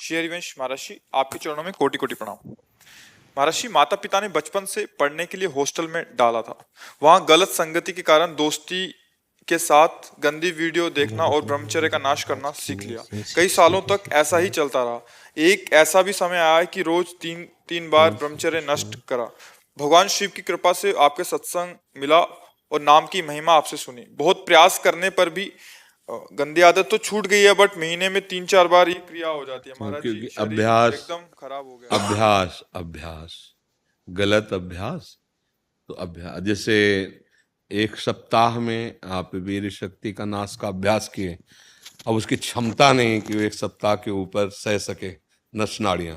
श्री हरिवंश महर्षि, आपके चरणों में कोटि कोटि प्रणाम। महर्षि, माता पिता ने बचपन से पढ़ने के लिए हॉस्टल में डाला था। वहां गलत संगति के कारण दोस्ती के साथ गंदी वीडियो देखना और ब्रह्मचर्य का नाश करना सीख लिया। कई सालों तक ऐसा ही चलता रहा। एक ऐसा भी समय आया कि रोज तीन तीन बार ब्रह्मचर्य नष्ट करा। भगवान शिव की कृपा से आपके सत्संग मिला और नाम की महिमा आपसे सुनी। बहुत प्रयास करने पर भी गंदी आदत तो छूट गई है, बट महीने में 3-4 बार ये क्रिया हो जाती है। महाराज जी, क्योंकि शरीर अभ्यास एकदम खराब हो गया। अभ्यास अभ्यास गलत अभ्यास। तो अभ्यास जैसे एक सप्ताह में आप वीर शक्ति का नाश का अभ्यास किए, अब उसकी क्षमता नहीं कि वो एक सप्ताह के ऊपर सह सके नस नाड़ियां,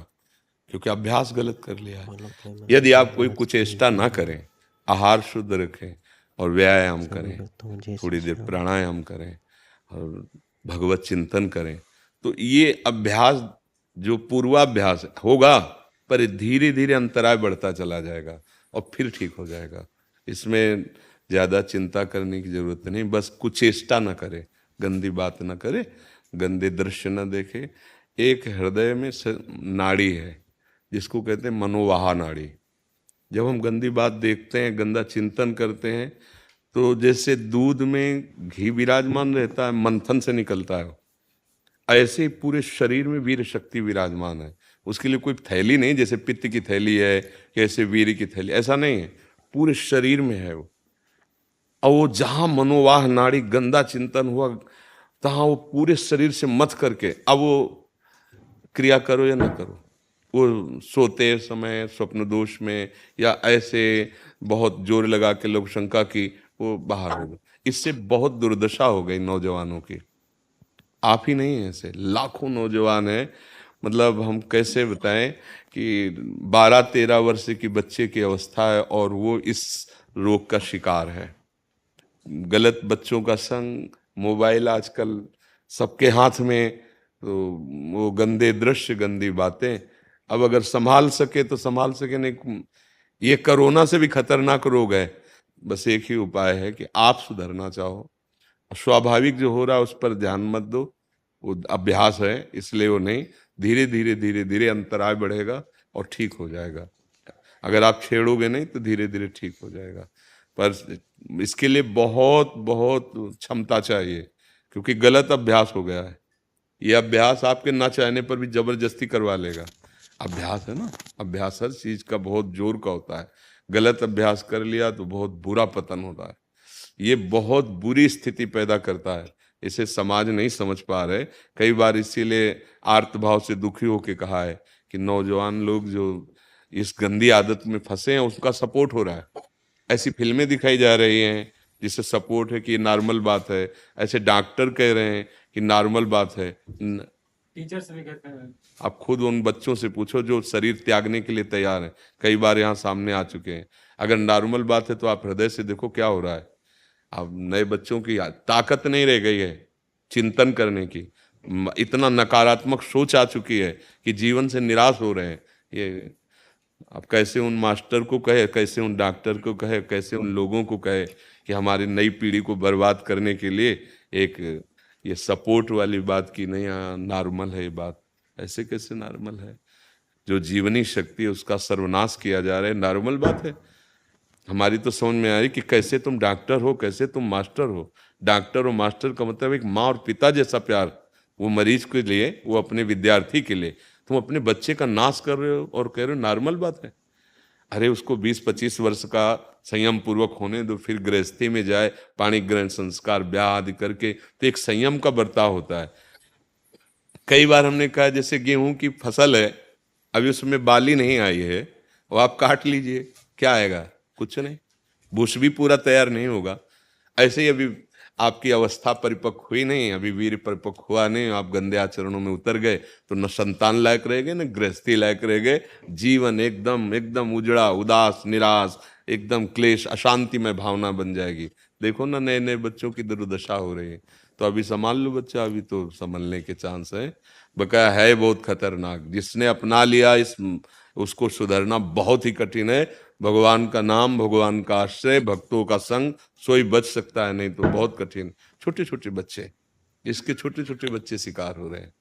क्योंकि अभ्यास गलत कर लिया है। यदि आप कोई कुचेष्टा ना करें, आहार शुद्ध रखें और व्यायाम करें, थोड़ी देर प्राणायाम करें और भगवत चिंतन करें, तो ये अभ्यास जो पूर्वाभ्यास होगा, पर धीरे धीरे अंतराय बढ़ता चला जाएगा और फिर ठीक हो जाएगा। इसमें ज्यादा चिंता करने की जरूरत नहीं। बस कुचेष्टा न करे, गंदी बात न करे, गंदे दृश्य न देखे। एक हृदय में नाड़ी है जिसको कहते हैं मनोवाहा नाड़ी। जब हम गंदी बात देखते हैं, गंदा चिंतन करते हैं, तो जैसे दूध में घी विराजमान रहता है, मंथन से निकलता है, ऐसे ही पूरे शरीर में वीर शक्ति विराजमान है। उसके लिए कोई थैली नहीं, जैसे पित्त की थैली है, कैसे वीर की थैली, ऐसा नहीं है, पूरे शरीर में है वो। और वो जहां मनोवाह नाड़ी गंदा चिंतन हुआ, तहां वो पूरे शरीर से मथ करके अब वो क्रिया करो या ना करो, वो सोते समय स्वप्न दोष में या ऐसे बहुत जोर लगा के लोग शंका की, वो बाहर हो गए। इससे बहुत दुर्दशा हो गई नौजवानों की। आप ही नहीं है, ऐसे लाखों नौजवान हैं। मतलब हम कैसे बताएं कि 12-13 वर्ष की बच्चे की अवस्था है और वो इस रोग का शिकार है। गलत बच्चों का संग, मोबाइल आजकल सबके हाथ में, तो वो गंदे दृश्य, गंदी बातें। अब अगर संभाल सके तो संभाल सके, नहीं ये कोरोना से भी खतरनाक रोग है। बस एक ही उपाय है कि आप सुधरना चाहो, स्वाभाविक जो हो रहा है उस पर ध्यान मत दो। वो अभ्यास है, इसलिए वो नहीं, धीरे धीरे धीरे धीरे अंतराय बढ़ेगा और ठीक हो जाएगा। अगर आप छेड़ोगे नहीं तो धीरे धीरे ठीक हो जाएगा, पर इसके लिए बहुत बहुत क्षमता चाहिए, क्योंकि गलत अभ्यास हो गया है। ये अभ्यास आपके ना चाहने पर भी जबरदस्ती करवा लेगा। अभ्यास है ना, अभ्यास हर चीज का बहुत जोर का होता है। गलत अभ्यास कर लिया तो बहुत बुरा पतन होता है। ये बहुत बुरी स्थिति पैदा करता है। इसे समाज नहीं समझ पा रहे। कई बार इसीलिए आर्त भाव से दुखी होके कहा है कि नौजवान लोग जो इस गंदी आदत में फंसे हैं, उसका सपोर्ट हो रहा है। ऐसी फिल्में दिखाई जा रही हैं जिससे सपोर्ट है कि ये नॉर्मल बात है। ऐसे डॉक्टर कह रहे हैं कि नॉर्मल बात है। टीचर्स भी कहते हैं। आप खुद उन बच्चों से पूछो जो शरीर त्यागने के लिए तैयार हैं, कई बार यहाँ सामने आ चुके हैं। अगर नॉर्मल बात है तो आप हृदय से देखो क्या हो रहा है। अब नए बच्चों की ताकत नहीं रह गई है चिंतन करने की। इतना नकारात्मक सोच आ चुकी है कि जीवन से निराश हो रहे हैं। ये अब कैसे उन मास्टर को कहे, कैसे उन डॉक्टर को कहे, कैसे उन लोगों को कहे कि हमारी नई पीढ़ी को बर्बाद करने के लिए एक ये सपोर्ट वाली बात की नहीं, हाँ नॉर्मल है ये बात। ऐसे कैसे नॉर्मल है? जो जीवनी शक्ति है उसका सर्वनाश किया जा रहा है, नॉर्मल बात है? हमारी तो समझ में आ रही कि कैसे तुम डॉक्टर हो, कैसे तुम मास्टर हो। डॉक्टर और मास्टर का मतलब एक माँ और पिता जैसा प्यार, वो मरीज के लिए, वो अपने विद्यार्थी के लिए। तुम अपने बच्चे का नाश कर रहे हो और कह रहे हो नॉर्मल बात है। अरे उसको 20-25 वर्ष का संयम पूर्वक होने दो, फिर गृहस्थी में जाए, पाणी ग्रहण संस्कार ब्याह आदि करके, तो एक संयम का बर्ताव होता है। कई बार हमने कहा जैसे गेहूं की फसल है, अभी उसमें बाली नहीं आई है, वो आप काट लीजिए, क्या आएगा? कुछ नहीं, भूस भी पूरा तैयार नहीं होगा। ऐसे ही अभी आपकी अवस्था परिपक्व हुई नहीं, अभी वीर परिपक्व हुआ नहीं, आप गंदे आचरणों में उतर गए, तो न संतान लायक रह गए, न गृहस्थी लायक रह गए। जीवन एकदम एकदम उजड़ा, उदास, निराश, एकदम क्लेश, अशांति में भावना बन जाएगी। देखो ना, नए नए बच्चों की दुर्दशा हो रही है। तो अभी संभाल लो बच्चा, अभी तो संभलने के चांस है। बकाया है बहुत खतरनाक। जिसने अपना लिया इस, उसको सुधरना बहुत ही कठिन है। भगवान का नाम, भगवान का आश्रय, भक्तों का संग, सोई बच सकता है, नहीं तो बहुत कठिन। छोटे छोटे बच्चे, इसके छोटे छोटे बच्चे शिकार हो रहे हैं।